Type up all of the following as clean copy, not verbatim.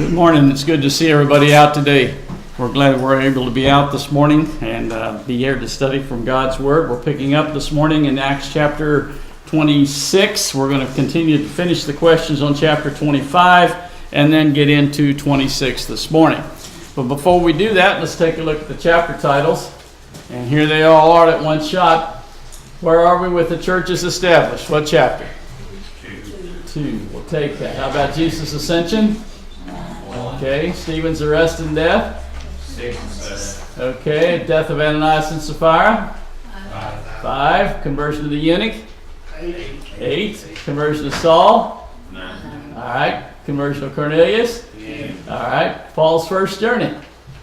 Good morning. It's good to see everybody out today. We're glad we're able to be out this morning and be here to study from God's Word. We're picking up this morning in Acts chapter 26. We're going to continue to finish the questions on chapter 25 and then get into 26 this morning. But before we do that, let's take a look at the chapter titles. And here they all are at one shot. Where are we with the church is established? What chapter? 2. We'll take that. How about Jesus' ascension? Okay. Stephen's arrest and death? 6. Okay. Death of Ananias and Sapphira? 5. Conversion of the eunuch? 8. Conversion of Saul? 9. All right. Conversion of Cornelius? 10. All right. Paul's first journey?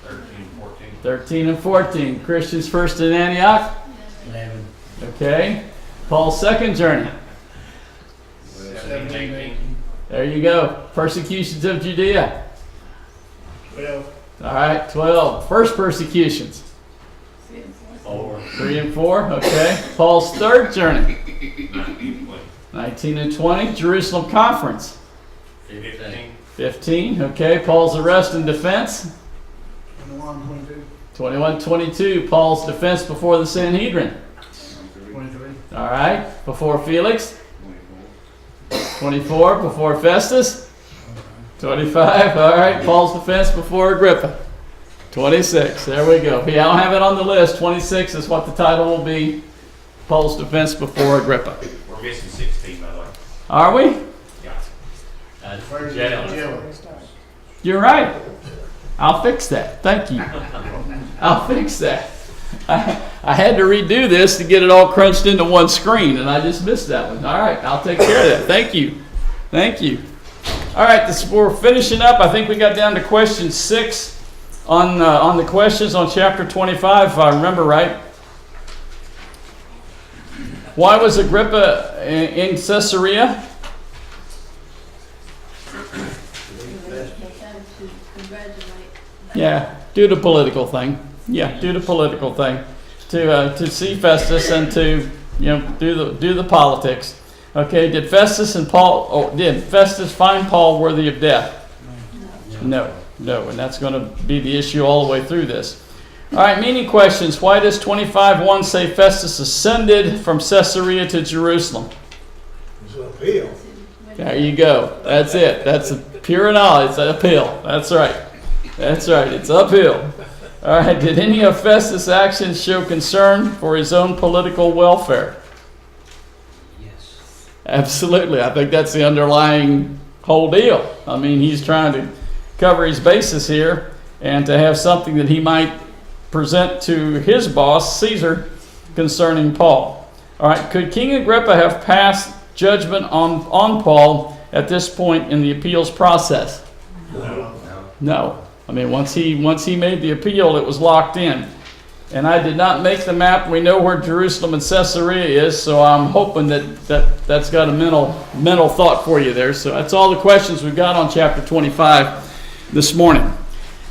13, 14. 13 and 14. Christians first in Antioch? 11. Okay. Paul's second journey? 17, 18. There you go. Persecutions of Judea? 12. All right. 12. First persecutions? 4. 3 and 4. Okay. Paul's third journey? 19, 20. 19 and 20. Jerusalem conference? 15. 15. Okay. Paul's arrest and defense? 21, 22. 21, 22. Paul's defense before the Sanhedrin? 23. All right. Before Felix? 24. Before Festus? 25. All right. Paul's defense before Agrippa? 26. There we go. Yeah, I don't have it on the list. 26 is what the title will be. Paul's defense before Agrippa. We're missing 16, by the way. Are we? Yeah. Jail. You're right. I'll fix that. Thank you. I'll fix that. I had to redo this to get it all crunched into one screen, and I just missed that one. All right, I'll take care of that. Thank you. Thank you. All right, we're finishing up. I think we got down to question 6 on the questions on chapter 25, if I remember right. Why was Agrippa in Caesarea? Yeah, due to political thing. Yeah, due to political thing. To see Festus and to do the politics. Okay, did Festus find Paul worthy of death? No, and that's going to be the issue all the way through this. All right, meaning questions. Why does 25:1 say Festus ascended from Caesarea to Jerusalem? It's an appeal. There you go. That's it. That's a pure knowledge. It's uphill. That's right. That's right. It's uphill. All right. Did any of Festus' actions show concern for his own political welfare? Yes. Absolutely. I think that's the underlying whole deal. I mean, he's trying to cover his bases here and to have something that he might present to his boss, Caesar, concerning Paul. All right. Could King Agrippa have passed judgment on Paul at this point in the appeals process? No. I mean, once he made the appeal, it was locked in. And I did not make the map. We know where Jerusalem and Caesarea is, so I'm hoping that's got a mental thought for you there. So that's all the questions we've got on chapter 25 this morning.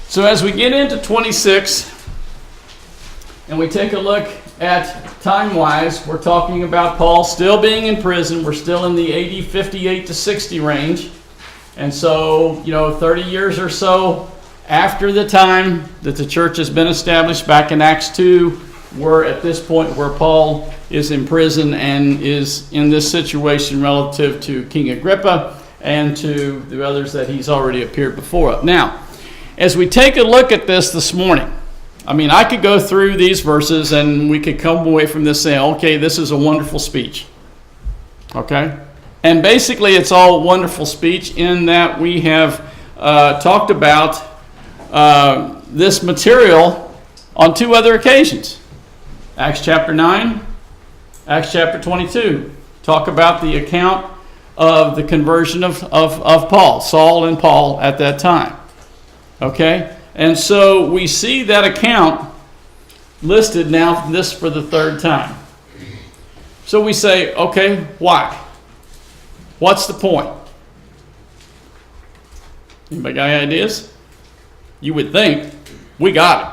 So as we get into 26, and we take a look at time-wise, we're talking about Paul still being in prison. We're still in the AD 58 to 60 range. And so, 30 years or so after the time that the church has been established back in Acts 2, we're at this point where Paul is in prison and is in this situation relative to King Agrippa and to the others that he's already appeared before. Now, as we take a look at this morning, I mean, I could go through these verses and we could come away from this saying, okay, this is a wonderful speech. Okay? And basically it's all wonderful speech in that we have talked about this material on 2 other occasions. Acts chapter 9, Acts chapter 22. Talk about the account of the conversion of Paul, Saul and Paul at that time. Okay? And so we see that account listed now, this for the 3rd time. So we say, okay, why? What's the point? Anybody got any ideas? You would think we got it.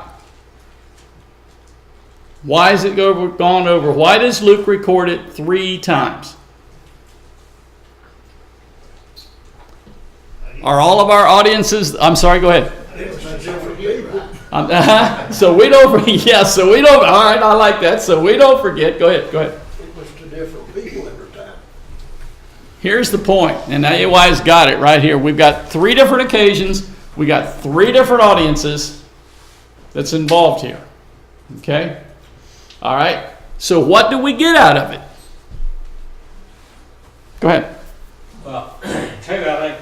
Why is it gone over? Why does Luke record it 3 times? I Are all of our audiences, I'm sorry, go ahead. It was to different people. So we don't, so we don't, all right, I like that. So we don't forget. Go ahead. It was to different people every time. Here's the point, and AY's got it right here. We've got 3 different occasions. We got 3 different audiences that's involved here. Okay? All right. So what do we get out of it? Go ahead. Well, too, I think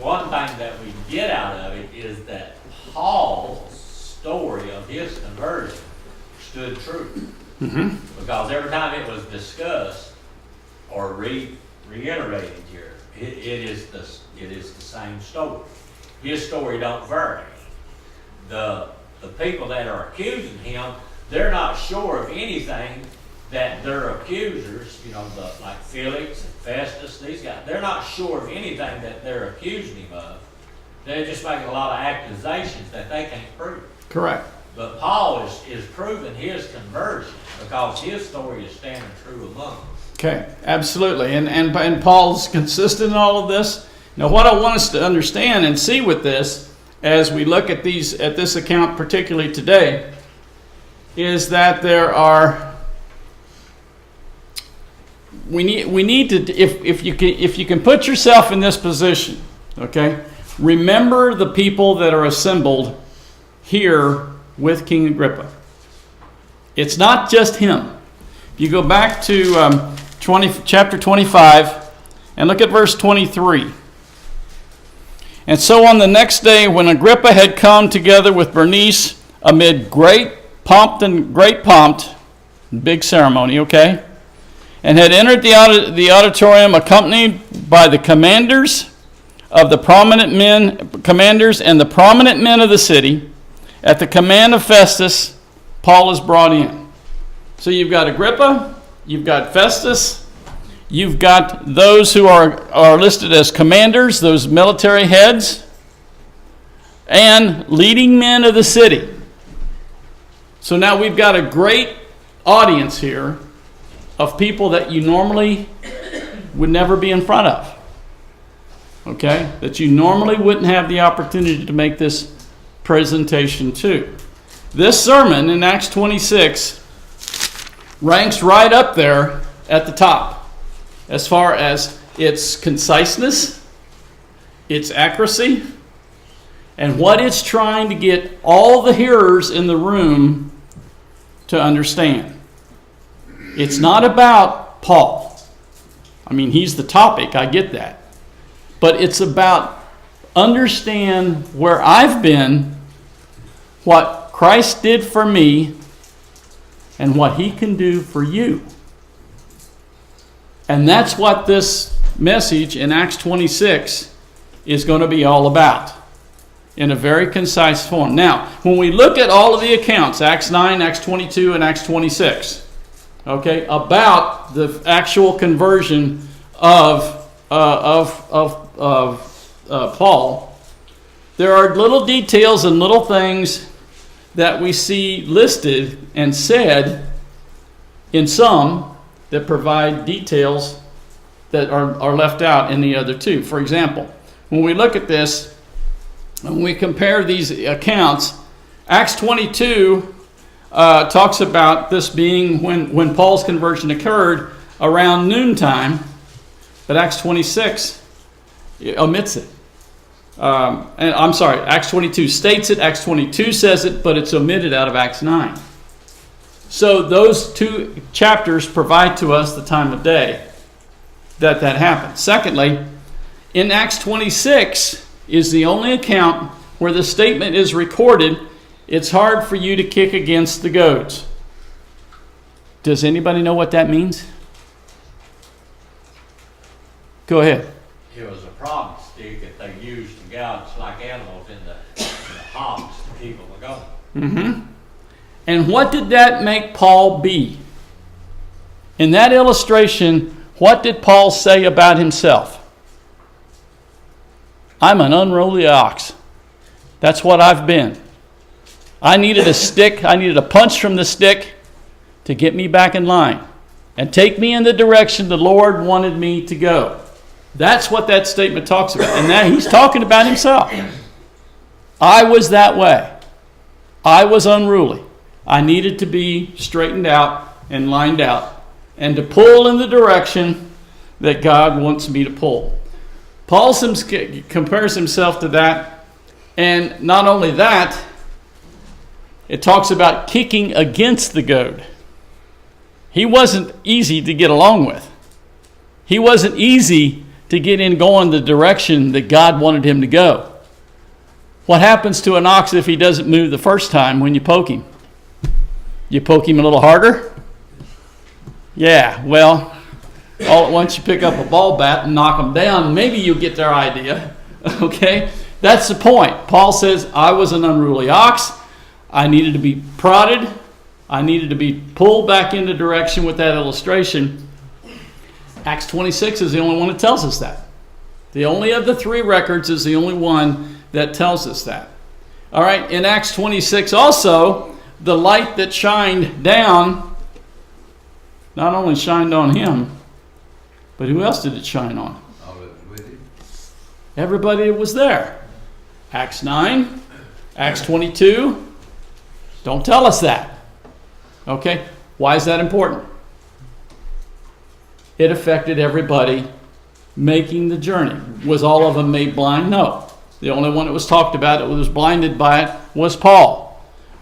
one thing that we get out of it is that Paul's story of his conversion stood true. Mm-hmm. Because every time it was discussed or reiterated here, it is the same story. His story don't vary. The people that are accusing him, they're not sure of anything that their accusers, like Felix and Festus, these guys, they're not sure of anything that they're accusing him of. They're just making a lot of accusations that they can't prove. Correct. But Paul is proving his conversion because his story is standing true among them. Okay, absolutely. And Paul's consistent in all of this. Now, what I want us to understand and see with this, as we look at this account particularly today, is that there are. We need to, if you can put yourself in this position, okay. Remember the people that are assembled here with King Agrippa. It's not just him. If you go back to chapter 25 and look at verse 23. And so on the next day, when Agrippa had come together with Bernice amid great pomp, big ceremony, okay, and had entered the auditorium accompanied by the commanders and the prominent men of the city, at the command of Festus, Paul is brought in. So you've got Agrippa, you've got Festus, you've got those who are listed as commanders, those military heads, and leading men of the city. So now we've got a great audience here of people that you normally would never be in front of. Okay? That you normally wouldn't have the opportunity to make this presentation to. This sermon in Acts 26 ranks right up there at the top as far as its conciseness, its accuracy, and what it's trying to get all the hearers in the room to understand. It's not about Paul. I mean, he's the topic, I get that. But it's about understand where I've been, what Christ did for me, and what he can do for you. And that's what this message in Acts 26 is going to be all about, in a very concise form. Now, when we look at all of the accounts, Acts 9, Acts 22, and Acts 26, okay, about the actual conversion of Paul, there are little details and little things that we see listed and said in some that provide details that are left out in the other two. For example, when we look at this, when we compare these accounts, Acts 22 talks about this being when Paul's conversion occurred around noontime, but Acts 26 omits it. And I'm sorry, Acts 22 states it, Acts 22 says it, but it's omitted out of Acts 9. So those two chapters provide to us the time of day that happened. Secondly, in Acts 26 is the only account where the statement is recorded, it's hard for you to kick against the goads. Does anybody know what that means? Go ahead. It was a problem stick that they used to gouge like animals in the hogs to keep them going. Mm-hmm. And what did that make Paul be? In that illustration, what did Paul say about himself? I'm an unruly ox. That's what I've been. I needed a stick. I needed a punch from the stick to get me back in line and take me in the direction the Lord wanted me to go. That's what that statement talks about. And that he's talking about himself. I was that way. I was unruly. I needed to be straightened out and lined out and to pull in the direction that God wants me to pull. Paul compares himself to that. And not only that, it talks about kicking against the goad. He wasn't easy to get along with. He wasn't easy to get in going the direction that God wanted him to go. What happens to an ox if he doesn't move the first time when you poke him? You poke him a little harder? Yeah, well, all at once you pick up a ball bat and knock them down. Maybe you'll get their idea. Okay? That's the point. Paul says, I was an unruly ox. I needed to be prodded. I needed to be pulled back into direction with that illustration. Acts 26 is the only one that tells us that. The only of the three records is the only one that tells us that. All right, in Acts 26 also, the light that shined down not only shined on him, but who else did it shine on? All of it with him. Everybody that was there. Acts 9, Acts 22, don't tell us that. Okay, why is that important? It affected everybody making the journey. Was all of them made blind? No. The only one that was talked about that was blinded by it was Paul.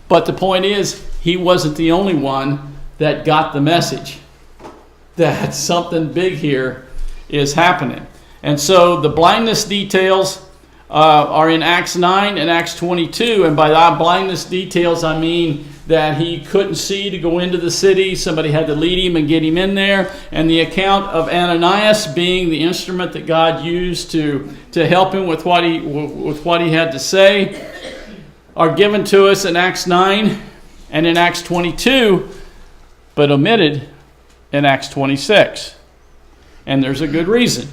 But the point is, he wasn't the only one that got the message that something big here is happening. And so the blindness details are in Acts 9 and Acts 22. And by that blindness details, I mean that he couldn't see to go into the city. Somebody had to lead him and get him in there. And the account of Ananias being the instrument that God used to help him with what he had to say are given to us in Acts 9 and in Acts 22, but omitted in Acts 26. And there's a good reason.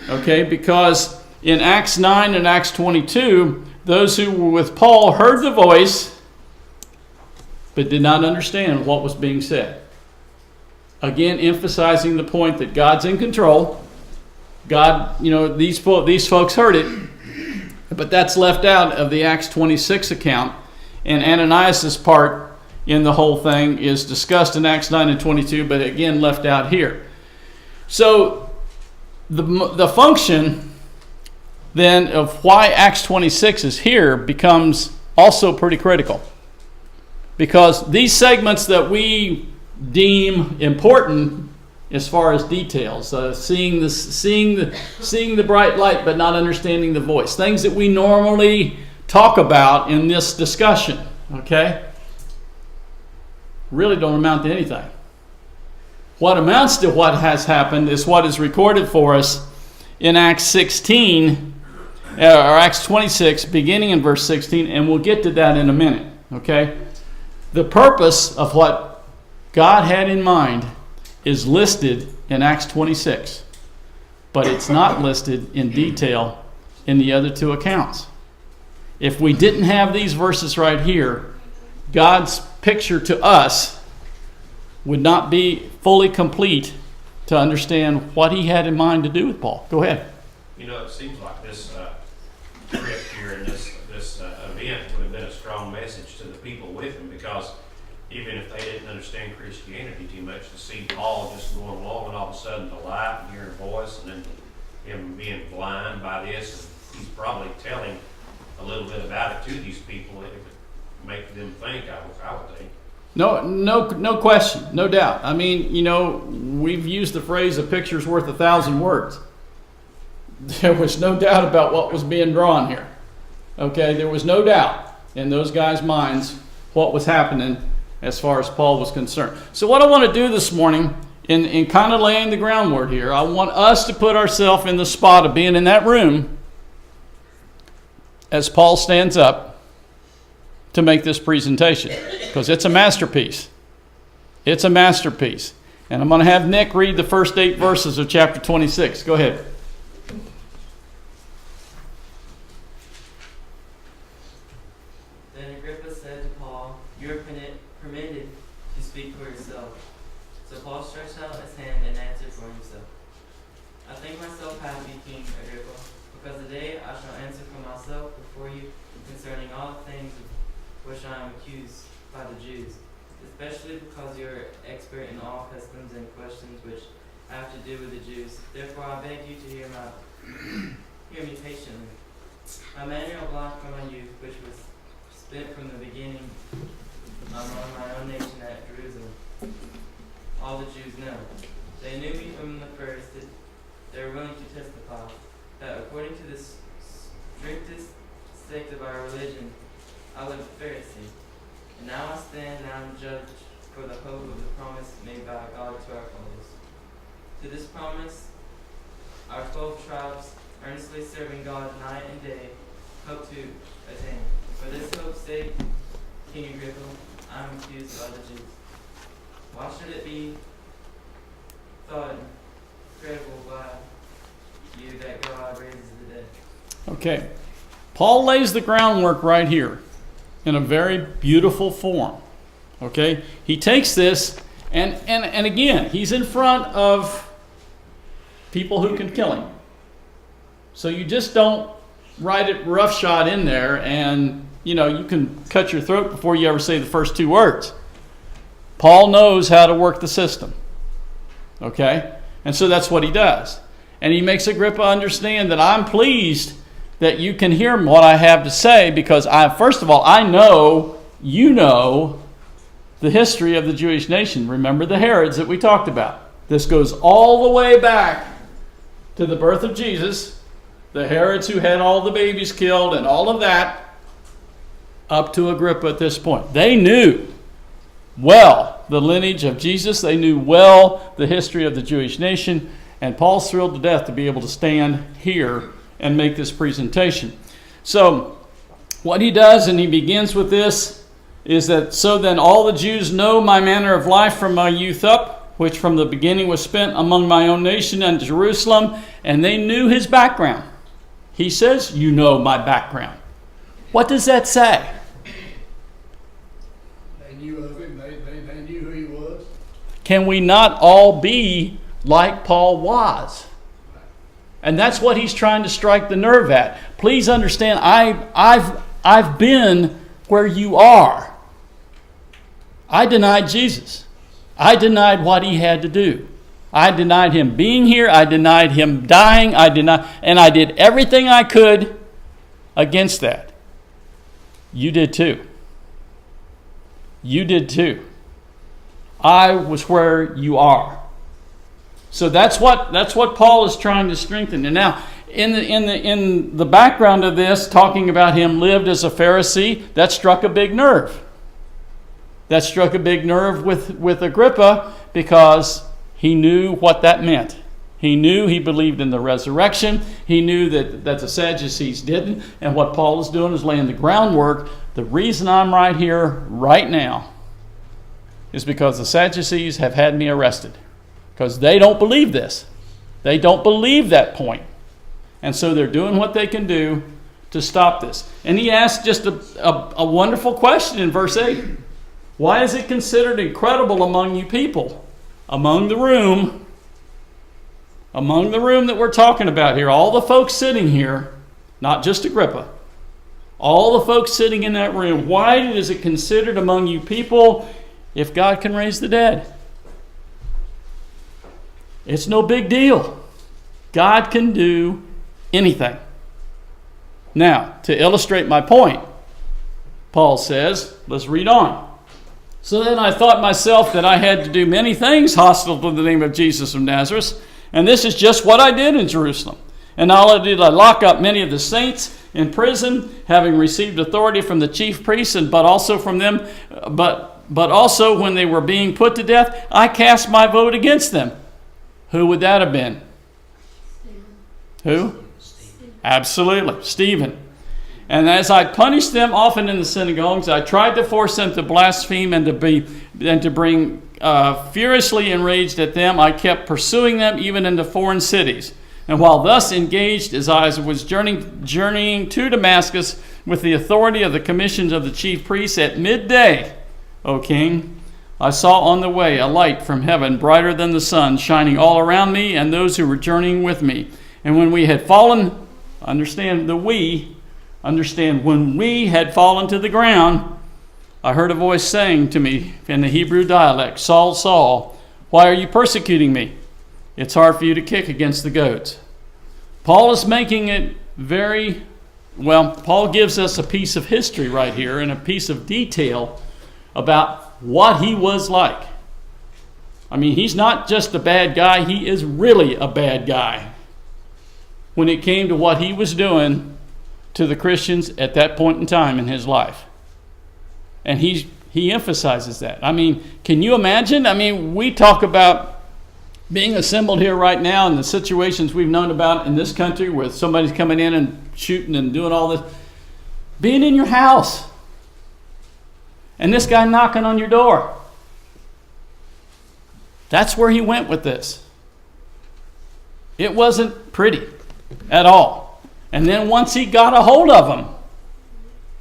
Okay, because in Acts 9 and Acts 22, those who were with Paul heard the voice, but did not understand what was being said. Again, emphasizing the point that God's in control. God, these folks heard it, but that's left out of the Acts 26 account. And Ananias' part in the whole thing is discussed in Acts 9 and 22, but again left out here. So the function then of why Acts 26 is here becomes also pretty critical. Because these segments that we deem important as far as details, seeing the bright light but not understanding the voice, things that we normally talk about in this discussion, okay, really don't amount to anything. What amounts to what has happened is what is recorded for us in Acts 16, or Acts 26, beginning in verse 16, and we'll get to that in a minute, okay? The purpose of what God had in mind is listed in Acts 26, but it's not listed in detail in the other two accounts. If we didn't have these verses right here, God's picture to us would not be fully complete to understand what he had in mind to do with Paul. Go ahead. It seems like this trip here and this event would have been a strong message to the people with him, because even if they didn't understand Christianity too much, to see Paul just going along and all of a sudden the light and hearing a voice, and then him being blind by this, and he's probably telling a little bit about it to these people, it would make them think, I would think. No question, no doubt. I mean, we've used the phrase "a picture's worth 1,000 words." There was no doubt about what was being drawn here. Okay, there was no doubt in those guys' minds what was happening as far as Paul was concerned. So what I want to do this morning, in kind of laying the groundwork here, I want us to put ourselves in the spot of being in that room as Paul stands up to make this presentation, because it's a masterpiece. It's a masterpiece. And I'm going to have Nick read the first 8 verses of chapter 26. Go ahead. Then Agrippa said to Paul, "You are permitted to speak for yourself." So Paul stretched out his hand and answered for himself. I think myself happy, King Agrippa, because today I shall answer for myself before you concerning all things of which I am accused by the Jews, especially because you are expert in all customs and questions which have to do with the Jews. Therefore I beg you to hear me patiently. My manner of life from my youth, which was spent from the beginning among my own nation at Jerusalem, all the Jews know. They knew me from the first. They were willing to testify that according to the strictest sect of our religion, I was a Pharisee. And now I stand, now I'm judged for the hope of the promise made by God to our fathers. To this promise, our 12 tribes, earnestly serving God night and day, hope to attain. For this hope's sake, King Agrippa, I am accused by the Jews. Why should it be thought incredible by you that God raises the dead? Okay. Paul lays the groundwork right here in a very beautiful form. Okay? He takes this, and again, he's in front of people who can kill him. So you just don't write it roughshod in there and, you can cut your throat before you ever say the first two words. Paul knows how to work the system. Okay? And so that's what he does. And he makes Agrippa understand that I'm pleased that you can hear what I have to say, because first of all, I know you know the history of the Jewish nation. Remember the Herods that we talked about. This goes all the way back to the birth of Jesus, the Herods who had all the babies killed and all of that, up to Agrippa at this point. They knew well the lineage of Jesus. They knew well the history of the Jewish nation. And Paul's thrilled to death to be able to stand here and make this presentation. So what he does, and he begins with this, is that, so then all the Jews know my manner of life from my youth up, which from the beginning was spent among my own nation and Jerusalem, and they knew his background. He says, you know my background. What does that say? They knew of him. They knew who he was. Can we not all be like Paul was? And that's what he's trying to strike the nerve at. Please understand, I've been where you are. I denied Jesus. I denied what he had to do. I denied him being here. I denied him dying. And I did everything I could against that. You did too. You did too. I was where you are. So that's what Paul is trying to strengthen. And now, in the background of this, talking about him lived as a Pharisee, that struck a big nerve. That struck a big nerve with Agrippa, because he knew what that meant. He knew he believed in the resurrection. He knew that the Sadducees didn't. And what Paul is doing is laying the groundwork. The reason I'm right here, right now, is because the Sadducees have had me arrested. Because they don't believe this. They don't believe that point. And so they're doing what they can do to stop this. And he asks just a wonderful question in verse 8. Why is it considered incredible among you people? Among the room that we're talking about here, all the folks sitting here, not just Agrippa, all the folks sitting in that room, why is it considered among you people if God can raise the dead? It's no big deal. God can do anything. Now, to illustrate my point, Paul says, let's read on. So then I thought myself that I had to do many things hostile to the name of Jesus of Nazareth, and this is just what I did in Jerusalem. And not only did I lock up many of the saints in prison, having received authority from the chief priests, but also from them, but also when they were being put to death, I cast my vote against them. Who would that have been? Who? Absolutely, Stephen. And as I punished them often in the synagogues, I tried to force them to blaspheme and to bring furiously enraged at them. I kept pursuing them even into foreign cities. And while thus engaged, as I was journeying to Damascus with the authority of the commissions of the chief priests, at midday, O king, I saw on the way a light from heaven, brighter than the sun, shining all around me and those who were journeying with me. And when we had fallen, understand when we had fallen to the ground, I heard a voice saying to me in the Hebrew dialect, Saul, Saul, why are you persecuting me? It's hard for you to kick against the goads. Paul is making it Paul gives us a piece of history right here and a piece of detail about what he was like. I mean, he's not just a bad guy, he is really a bad guy when it came to what he was doing to the Christians at that point in time in his life. And he emphasizes that. I mean, can you imagine? I mean, we talk about being assembled here right now and the situations we've known about in this country where somebody's coming in and shooting and doing all this. Being in your house and this guy knocking on your door. That's where he went with this. It wasn't pretty at all. And then once he got a hold of them,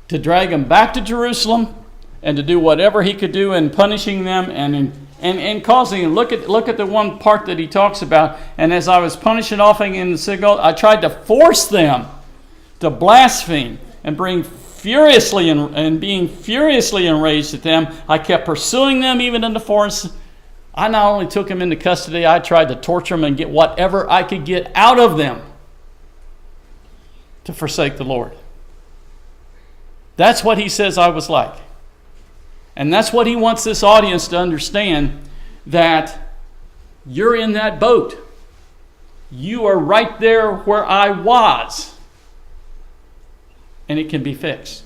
to drag them back to Jerusalem and to do whatever he could do in punishing them and causing them. Look at the one part that he talks about. And as I was punishing offering in the synagogue, I tried to force them to blaspheme and being furiously enraged at them. I kept pursuing them even in the forest. I not only took them into custody, I tried to torture them and get whatever I could get out of them to forsake the Lord. That's what he says I was like. And that's what he wants this audience to understand, that you're in that boat. You are right there where I was. And it can be fixed.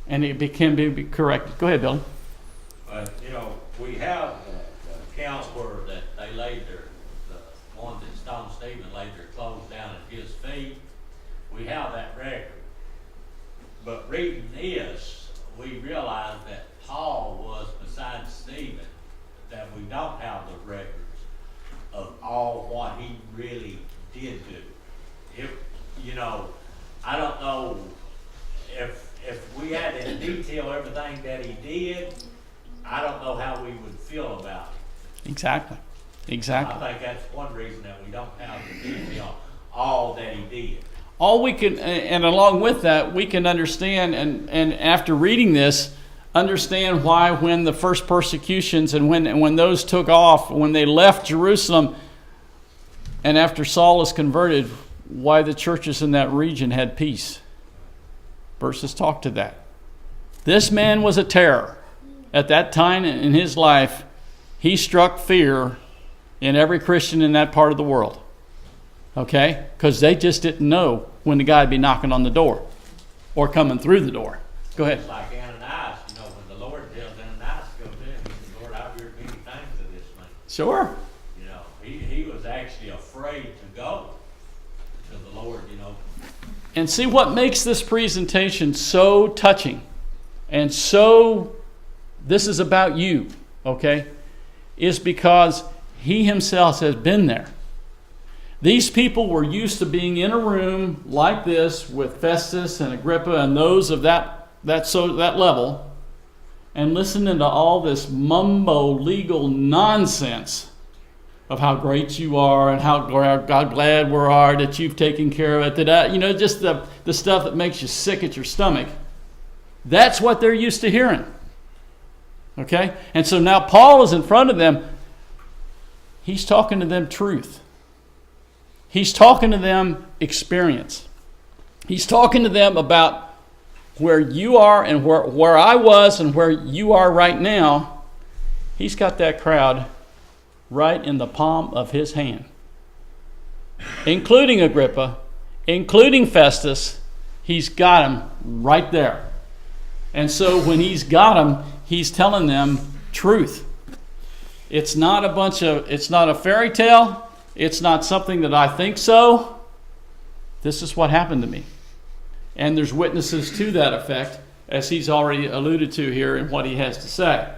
And it can be corrected. Go ahead, Billy. We have the account where that they laid the one that stoned Stephen laid their clothes down at his feet. We have that record. But reading this, we realize that Paul was beside Stephen, that we don't have the records of all what he really did do. I don't know if we had in detail everything that he did, I don't know how we would feel about it. Exactly. I think that's one reason that we don't have the detail, all that he did. All we can, and along with that, we can understand, and after reading this, understand why when the first persecutions and when those took off, when they left Jerusalem, and after Saul is converted, why the churches in that region had peace. Verses talk to that. This man was a terror. At that time in his life, he struck fear in every Christian in that part of the world. Okay? Because they just didn't know when the guy would be knocking on the door or coming through the door. Go ahead. It's like Ananias, when the Lord tells Ananias to go to him, he says, Lord, I've heard many things of this man. Sure. He was actually afraid to go to the Lord, And see what makes this presentation so touching and so, this is about you, okay, is because he himself has been there. These people were used to being in a room like this with Festus and Agrippa and those of that level, and listening to all this mumbo legal nonsense of how great you are and how glad we are that you've taken care of it. Just the stuff that makes you sick at your stomach. That's what they're used to hearing. Okay? And so now Paul is in front of them. He's talking to them truth. He's talking to them experience. He's talking to them about where you are and where I was and where you are right now. He's got that crowd right in the palm of his hand, including Agrippa, including Festus. He's got them right there. And so when he's got them, he's telling them truth. It's not a fairy tale. It's not something that I think so. This is what happened to me. And there's witnesses to that effect, as he's already alluded to here in what he has to say.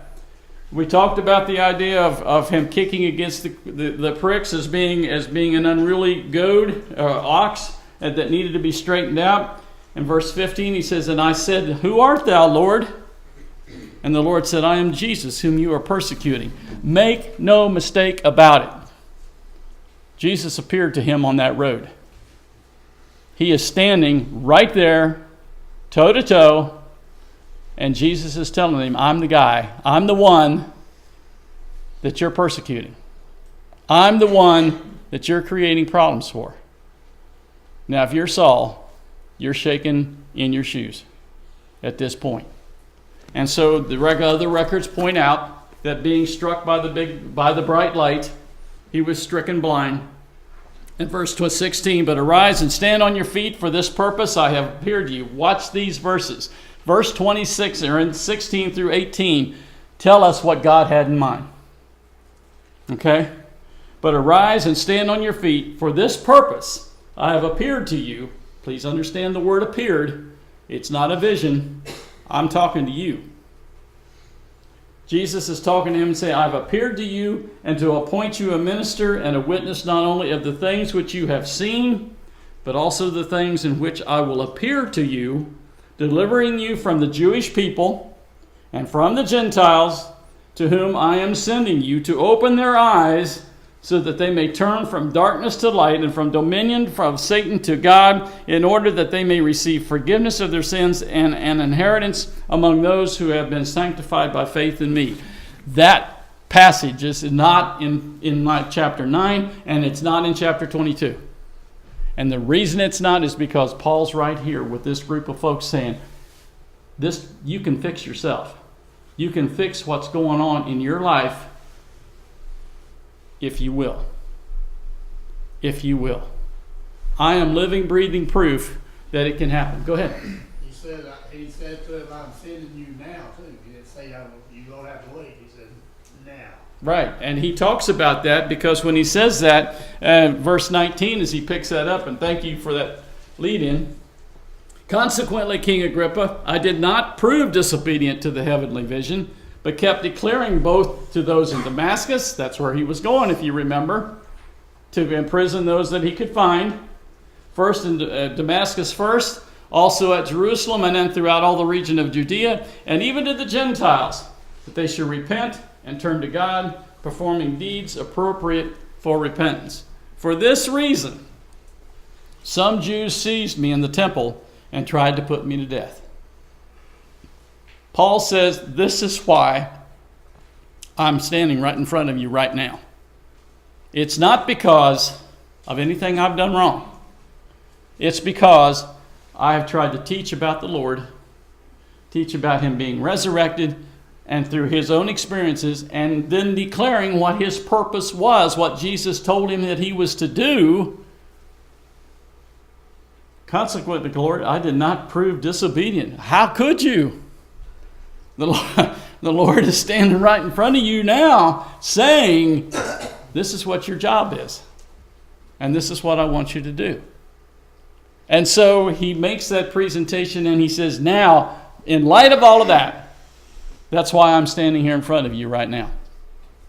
We talked about the idea of him kicking against the pricks as being an unruly goad or ox that needed to be straightened out. In verse 15 he says, "And I said, Who art thou, Lord? And the Lord said, I am Jesus, whom you are persecuting. Make no mistake about it. Jesus appeared to him on that road. He is standing right there, toe to toe, and Jesus is telling him, I'm the guy. I'm the one that you're persecuting. I'm the one that you're creating problems for. Now, if you're Saul, you're shaking in your shoes at this point. And so the other records point out that being struck by the bright light, he was stricken blind. In verse 16, but arise and stand on your feet, for this purpose I have appeared to you. Watch these verses. Verse 26, or in 16 through 18, tell us what God had in mind. Okay? But arise and stand on your feet, for this purpose I have appeared to you. Please understand the word appeared. It's not a vision. I'm talking to you. Jesus is talking to him and saying, I've appeared to you and to appoint you a minister and a witness not only of the things which you have seen, but also the things in which I will appear to you, delivering you from the Jewish people and from the Gentiles, to whom I am sending you, to open their eyes, so that they may turn from darkness to light and from dominion from Satan to God, in order that they may receive forgiveness of their sins and an inheritance among those who have been sanctified by faith in me. That passage is not in my chapter 9, and it's not in chapter 22. And the reason it's not is because Paul's right here with this group of folks saying, this you can fix yourself. You can fix what's going on in your life if you will. If you will. I am living, breathing proof that it can happen. Go ahead. He said to him, I'm sending you now, too. He didn't say, you're going to have to wait. He said, now. Right, and he talks about that because when he says that, verse 19, as he picks that up, and thank you for that lead-in. Consequently, King Agrippa, I did not prove disobedient to the heavenly vision, but kept declaring both to those in Damascus, that's where he was going if you remember, to imprison those that he could find, first in Damascus first, also at Jerusalem, and then throughout all the region of Judea, and even to the Gentiles, that they should repent and turn to God, performing deeds appropriate for repentance. For this reason, some Jews seized me in the temple and tried to put me to death. Paul says, this is why I'm standing right in front of you right now. It's not because of anything I've done wrong. It's because I have tried to teach about the Lord, teach about him being resurrected, and through his own experiences, and then declaring what his purpose was, what Jesus told him that he was to do. Consequently, Lord, I did not prove disobedient. How could you? The Lord is standing right in front of you now saying, this is what your job is. And this is what I want you to do. And so he makes that presentation and he says, now, in light of all of that, that's why I'm standing here in front of you right now.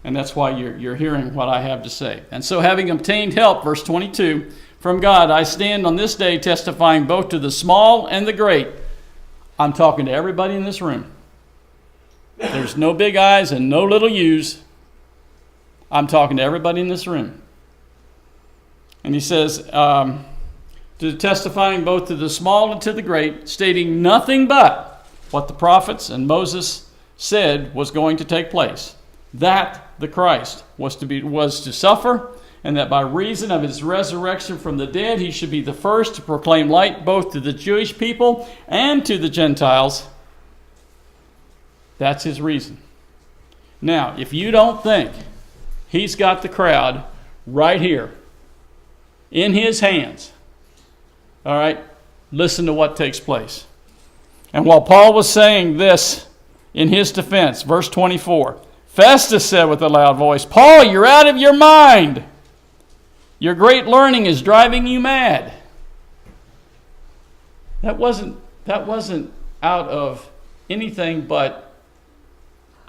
And that's why you're hearing what I have to say. And so having obtained help, verse 22, from God, I stand on this day testifying both to the small and the great. I'm talking to everybody in this room. There's no big I's and no little U's. I'm talking to everybody in this room. And he says, to testifying both to the small and to the great, stating nothing but what the prophets and Moses said was going to take place. That the Christ was to suffer, and that by reason of his resurrection from the dead, he should be the first to proclaim light both to the Jewish people and to the Gentiles. That's his reason. Now, if you don't think he's got the crowd right here in his hands, all right, listen to what takes place. And while Paul was saying this in his defense, verse 24, Festus said with a loud voice, Paul, you're out of your mind. Your great learning is driving you mad. That wasn't out of anything but,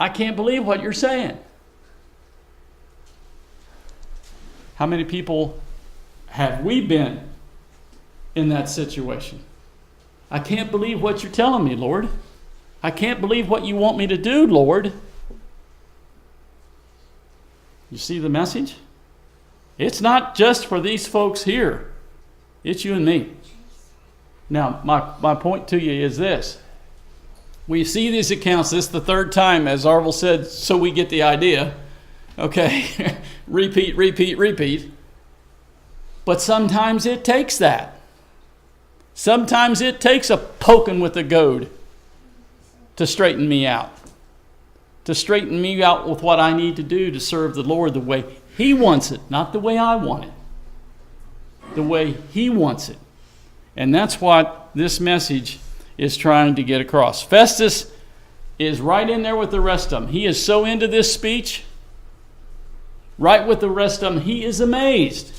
I can't believe what you're saying. How many people have we been in that situation? I can't believe what you're telling me, Lord. I can't believe what you want me to do, Lord. You see the message? It's not just for these folks here. It's you and me. Now, my point to you is this. We see these accounts. This is the third time, as Arvel said, so we get the idea. Okay? repeat. But sometimes it takes that. Sometimes it takes a poking with a goad to straighten me out. To straighten me out with what I need to do to serve the Lord the way He wants it, not the way I want it. The way He wants it. And that's what this message is trying to get across. Festus is right in there with the rest of them. He is so into this speech, right with the rest of them, he is amazed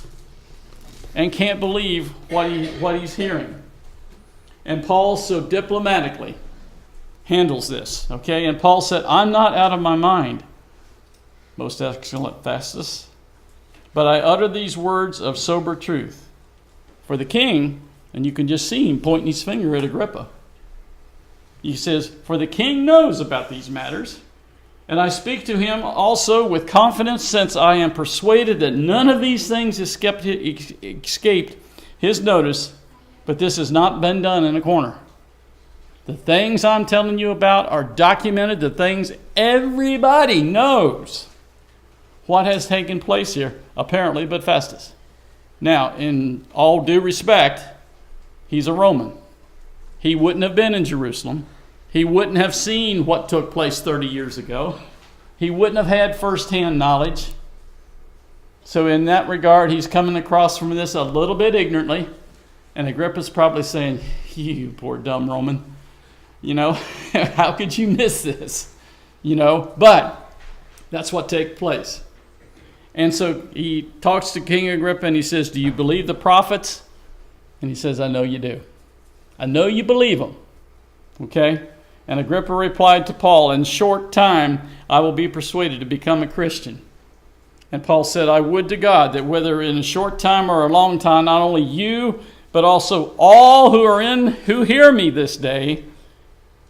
and can't believe what he's hearing. And Paul so diplomatically handles this. Okay, and Paul said, I'm not out of my mind, most excellent Festus, but I utter these words of sober truth. For the king, and you can just see him pointing his finger at Agrippa. He says, for the king knows about these matters, and I speak to him also with confidence, since I am persuaded that none of these things escaped his notice, but this has not been done in a corner. The things I'm telling you about are documented, the things everybody knows what has taken place here, apparently, but Festus. Now, in all due respect, he's a Roman. He wouldn't have been in Jerusalem. He wouldn't have seen what took place 30 years ago. He wouldn't have had firsthand knowledge. So in that regard, he's coming across from this a little bit ignorantly. And Agrippa's probably saying, you poor dumb Roman. You know, how could you miss this? You know, but that's what took place. And so he talks to King Agrippa and he says, do you believe the prophets? And he says, I know you do. I know you believe them. Okay? And Agrippa replied to Paul, in short time I will be persuaded to become a Christian. And Paul said, I would to God that whether in a short time or a long time, not only you, but also all who hear me this day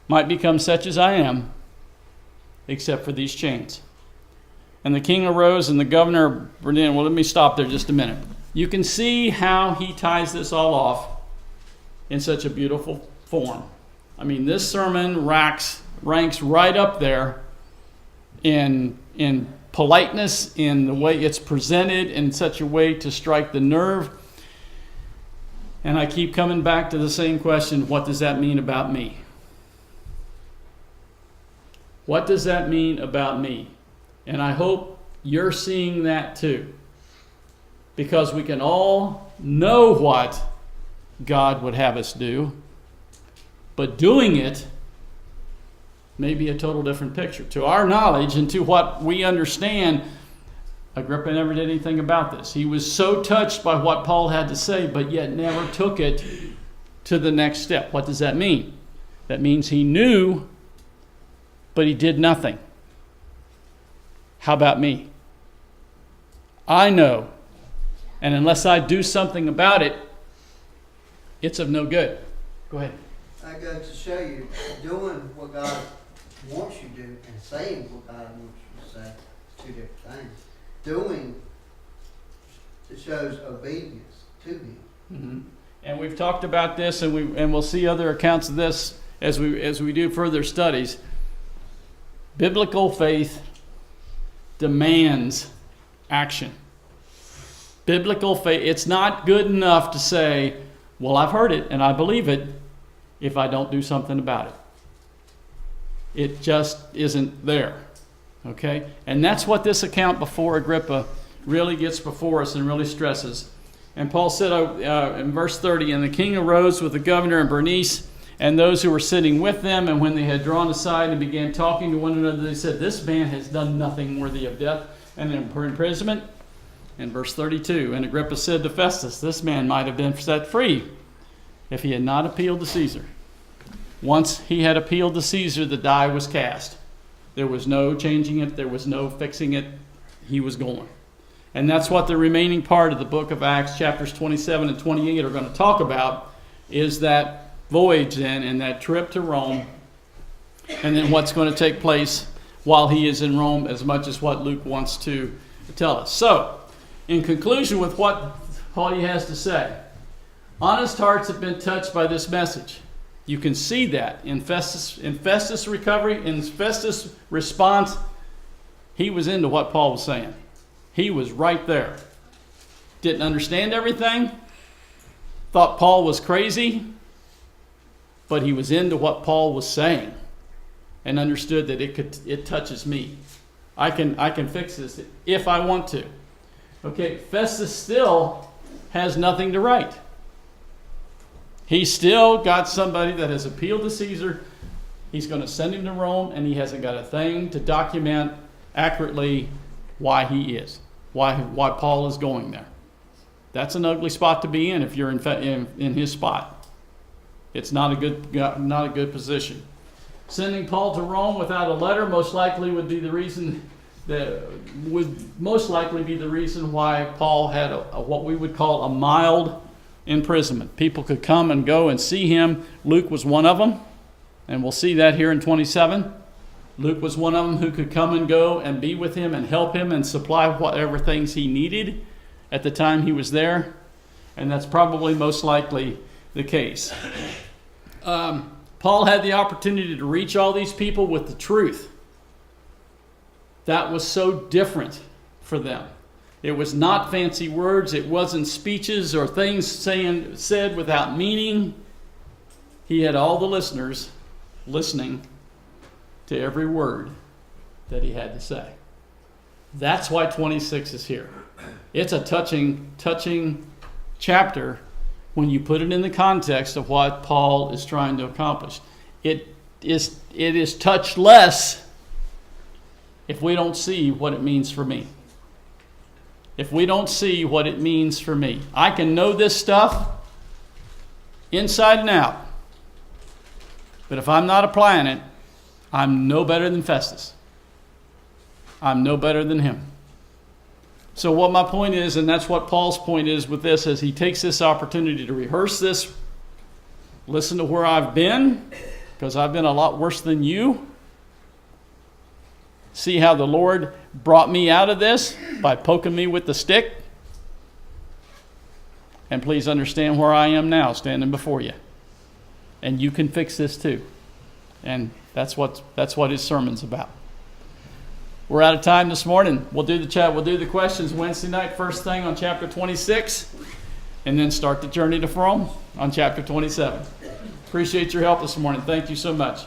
might become such as I am, except for these chains. And the king arose and the governor, well, let me stop there just a minute. You can see how he ties this all off in such a beautiful form. I mean, this sermon ranks right up there in politeness, in the way it's presented in such a way to strike the nerve. And I keep coming back to the same question, what does that mean about me? What does that mean about me? And I hope you're seeing that too. Because we can all know what God would have us do, but doing it may be a total different picture. To our knowledge and to what we understand, Agrippa never did anything about this. He was so touched by what Paul had to say, but yet never took it to the next step. What does that mean? That means he knew, but he did nothing. How about me? I know, and unless I do something about it, it's of no good. Go ahead. I go to show you, doing what God wants you to do and saying what God wants you to say is two different things. Doing, it shows obedience to Him. Mm-hmm. And we've talked about this, and we'll see other accounts of this as we do further studies. Biblical faith demands action. Biblical faith, it's not good enough to say, well, I've heard it and I believe it, if I don't do something about it. It just isn't there. Okay? And that's what this account before Agrippa really gets before us and really stresses. And Paul said in verse 30, and the king arose with the governor and Bernice and those who were sitting with them, and when they had drawn aside and began talking to one another, they said, this man has done nothing worthy of death and imprisonment. In verse 32, and Agrippa said to Festus, this man might have been set free if he had not appealed to Caesar. Once he had appealed to Caesar, the die was cast. There was no changing it. There was no fixing it. He was going. And that's what the remaining part of the book of Acts, chapters 27 and 28, are going to talk about, is that voyage then and that trip to Rome and then what's going to take place while he is in Rome, as much as what Luke wants to tell us. So, in conclusion with what Paul has to say, honest hearts have been touched by this message. You can see that in Festus' recovery, in Festus' response. He was into what Paul was saying. He was right there. Didn't understand everything. Thought Paul was crazy. But he was into what Paul was saying. And understood that it touches me. I can fix this if I want to. Okay, Festus still has nothing to write. He's still got somebody that has appealed to Caesar. He's going to send him to Rome, and he hasn't got a thing to document accurately why he is, why Paul is going there. That's an ugly spot to be in if you're in his spot. It's not a good position. Sending Paul to Rome without a letter most likely would be the reason why Paul had what we would call a mild imprisonment. People could come and go and see him. Luke was one of them, and we'll see that here in 27. Luke was one of them who could come and go and be with him and help him and supply whatever things he needed at the time he was there. And that's probably most likely the case. Paul had the opportunity to reach all these people with the truth. That was so different for them. It was not fancy words. It wasn't speeches or things said without meaning. He had all the listeners listening to every word that he had to say. That's why 26 is here. It's a touching chapter when you put it in the context of what Paul is trying to accomplish. It is touchless if we don't see what it means for me. If we don't see what it means for me. I can know this stuff inside and out. But if I'm not applying it, I'm no better than Festus. I'm no better than him. So what my point is, and that's what Paul's point is with this, as he takes this opportunity to rehearse this, listen to where I've been, because I've been a lot worse than you. See how the Lord brought me out of this by poking me with the stick. And please understand where I am now, standing before you. And you can fix this too. And that's what his sermon's about. We're out of time this morning. We'll do the chat. We'll do the questions Wednesday night, first thing on chapter 26, and then start the journey to Rome on chapter 27. Appreciate your help this morning. Thank you so much.